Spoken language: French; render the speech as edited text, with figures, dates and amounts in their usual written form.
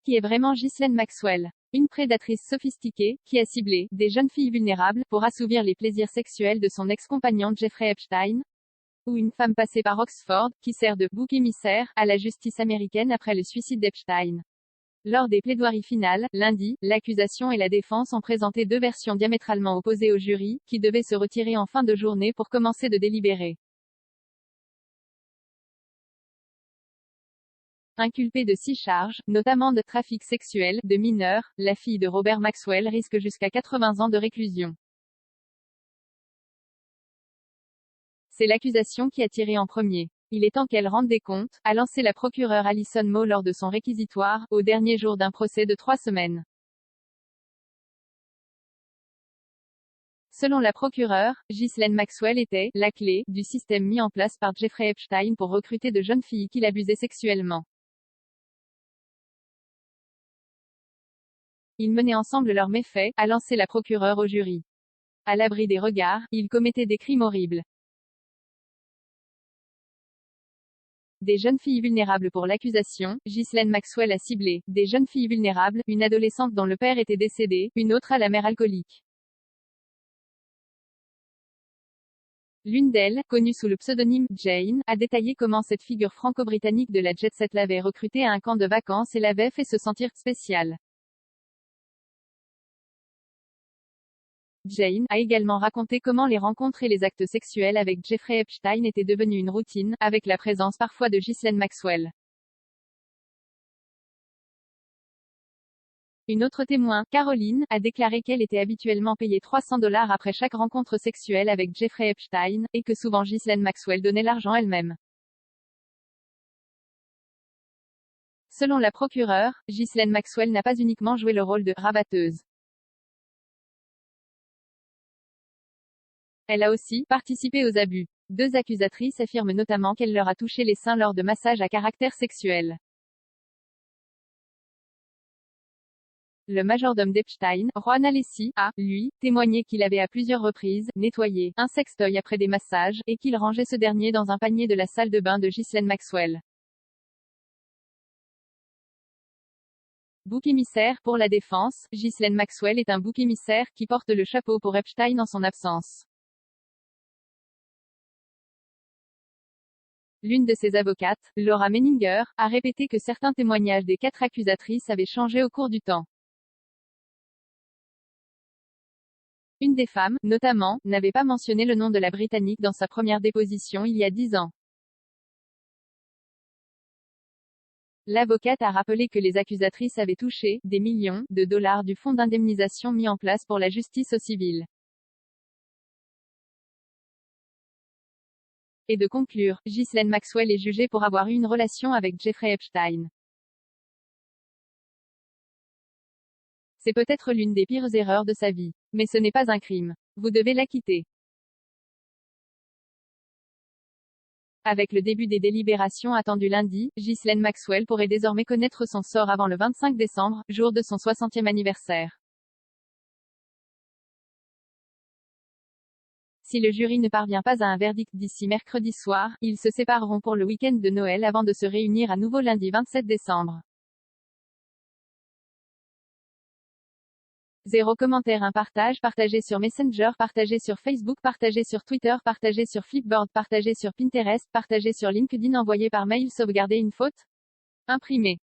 Qui est vraiment Ghislaine Maxwell? Une prédatrice sophistiquée, qui a ciblé des jeunes filles vulnérables pour assouvir les plaisirs sexuels de son ex-compagnon Jeffrey Epstein? Ou une femme passée par Oxford, qui sert de bouc émissaire à la justice américaine après le suicide d'Epstein? Lors des plaidoiries finales, lundi, l'accusation et la défense ont présenté deux versions diamétralement opposées au jury, qui devait se retirer en fin de journée pour commencer de délibérer. Inculpée de 6 charges, notamment de trafic sexuel de mineurs, la fille de Robert Maxwell risque jusqu'à 80 ans de réclusion. C'est l'accusation qui a tiré en premier. Il est temps qu'elle rende des comptes, a lancé la procureure Alison Moe lors de son réquisitoire, au dernier jour d'un procès de 3 semaines. Selon la procureure, Ghislaine Maxwell était la clé du système mis en place par Jeffrey Epstein pour recruter de jeunes filles qu'il abusait sexuellement. Ils menaient ensemble leurs méfaits, a lancé la procureure au jury. À l'abri des regards, ils commettaient des crimes horribles. Des jeunes filles vulnérables pour l'accusation, Ghislaine Maxwell a ciblé des jeunes filles vulnérables, une adolescente dont le père était décédé, une autre à la mère alcoolique. L'une d'elles, connue sous le pseudonyme Jane, a détaillé comment cette figure franco-britannique de la jet-set l'avait recrutée à un camp de vacances et l'avait fait se sentir spéciale. Jane a également raconté comment les rencontres et les actes sexuels avec Jeffrey Epstein étaient devenus une routine, avec la présence parfois de Ghislaine Maxwell. Une autre témoin, Caroline, a déclaré qu'elle était habituellement payée $300 après chaque rencontre sexuelle avec Jeffrey Epstein, et que souvent Ghislaine Maxwell donnait l'argent elle-même. Selon la procureure, Ghislaine Maxwell n'a pas uniquement joué le rôle de rabatteuse. Elle a aussi participé aux abus. Deux accusatrices affirment notamment qu'elle leur a touché les seins lors de massages à caractère sexuel. Le majordome d'Epstein, Juan Alessi, a, lui, témoigné qu'il avait à plusieurs reprises nettoyé un sextoy après des massages, et qu'il rangeait ce dernier dans un panier de la salle de bain de Ghislaine Maxwell. Bouc émissaire, pour la défense, Ghislaine Maxwell est un bouc émissaire qui porte le chapeau pour Epstein en son absence. L'une de ses avocates, Laura Menninger, a répété que certains témoignages des 4 accusatrices avaient changé au cours du temps. Une des femmes, notamment, n'avait pas mentionné le nom de la Britannique dans sa première déposition il y a 10 ans. L'avocate a rappelé que les accusatrices avaient touché des millions de dollars du fonds d'indemnisation mis en place pour la justice au civil. Et de conclure, Ghislaine Maxwell est jugée pour avoir eu une relation avec Jeffrey Epstein. C'est peut-être l'une des pires erreurs de sa vie. Mais ce n'est pas un crime. Vous devez l'acquitter. Avec le début des délibérations attendues lundi, Ghislaine Maxwell pourrait désormais connaître son sort avant le 25 décembre, jour de son 60e anniversaire. Si le jury ne parvient pas à un verdict d'ici mercredi soir, ils se sépareront pour le week-end de Noël avant de se réunir à nouveau lundi 27 décembre. 0 commentaire. Un partage partagé sur Messenger, partagé sur Facebook, partagé sur Twitter, partagé sur Flipboard, partagé sur Pinterest, partagé sur LinkedIn, envoyé par mail. Sauvegarder une faute? Imprimé.